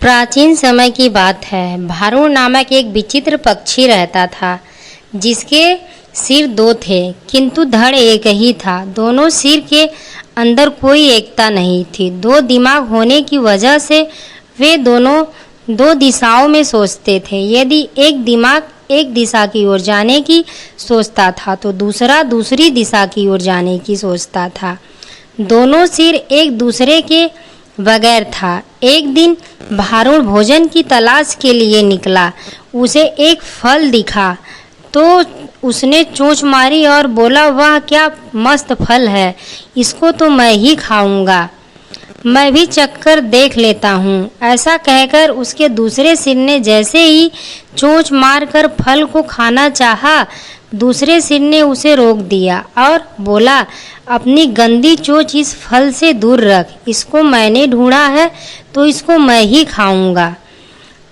प्राचीन समय की बात है। भारुण नामक एक विचित्र पक्षी रहता था, जिसके सिर दो थे किंतु धड़ एक ही था। दोनों सिर के अंदर कोई एकता नहीं थी। दो दिमाग होने की वजह से वे दोनों दो दिशाओं में सोचते थे। यदि एक दिमाग एक दिशा की ओर जाने की सोचता था तो दूसरा दूसरी दिशा की ओर जाने की सोचता था। दोनों सिर एक दूसरे के बगैर था। एक दिन भारुण भोजन की तलाश के लिए निकला। उसे एक फल दिखा तो उसने चोंच मारी और बोला, वह क्या मस्त फल है, इसको तो मैं ही खाऊंगा। मैं भी चखकर देख लेता हूँ। ऐसा कहकर उसके दूसरे सिर ने जैसे ही चोंच मारकर फल को खाना चाहा, दूसरे सिर ने उसे रोक दिया और बोला, अपनी गंदी चोंच इस फल से दूर रख। इसको मैंने ढूंढा है तो इसको मैं ही खाऊंगा।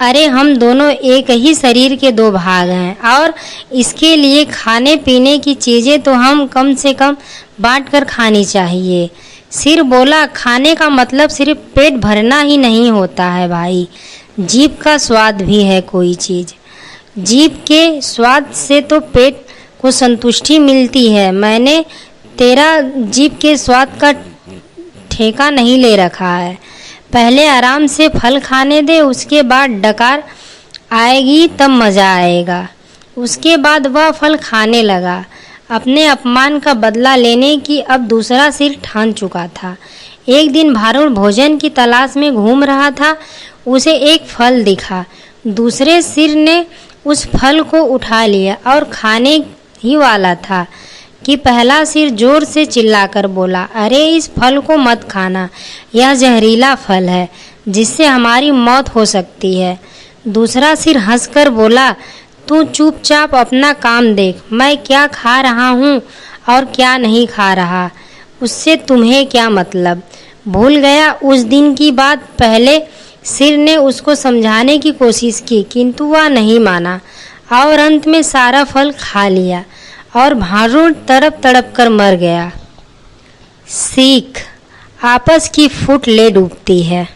अरे हम दोनों एक ही शरीर के दो भाग हैं और इसके लिए खाने पीने की चीज़ें तो हम कम से कम बांट कर खानी चाहिए। सिर बोला, खाने का मतलब सिर्फ पेट भरना ही नहीं होता है भाई, जीभ का स्वाद भी है कोई चीज़। जीभ के स्वाद से तो पेट को संतुष्टि मिलती है। मैंने तेरा जीभ के स्वाद का ठेका नहीं ले रखा है। पहले आराम से फल खाने दे, उसके बाद डकार आएगी तब मज़ा आएगा। उसके बाद वह फल खाने लगा। अपने अपमान का बदला लेने की अब दूसरा सिर ठान चुका था। एक दिन भारुण भोजन की तलाश में घूम रहा था। उसे एक फल दिखा। दूसरे सिर ने उस फल को उठा लिया और खाने ही वाला था कि पहला सिर जोर से चिल्लाकर बोला, अरे इस फल को मत खाना, यह जहरीला फल है जिससे हमारी मौत हो सकती है। दूसरा सिर हंसकर बोला, तू चुपचाप अपना काम देख, मैं क्या खा रहा हूँ और क्या नहीं खा रहा, उससे तुम्हें क्या मतलब। भूल गया उस दिन की बात। पहले सिर ने उसको समझाने की कोशिश की किंतु वह नहीं माना और अंत में सारा फल खा लिया और भारुण तड़प तड़प कर मर गया। सीख, आपस की फूट ले डूबती है।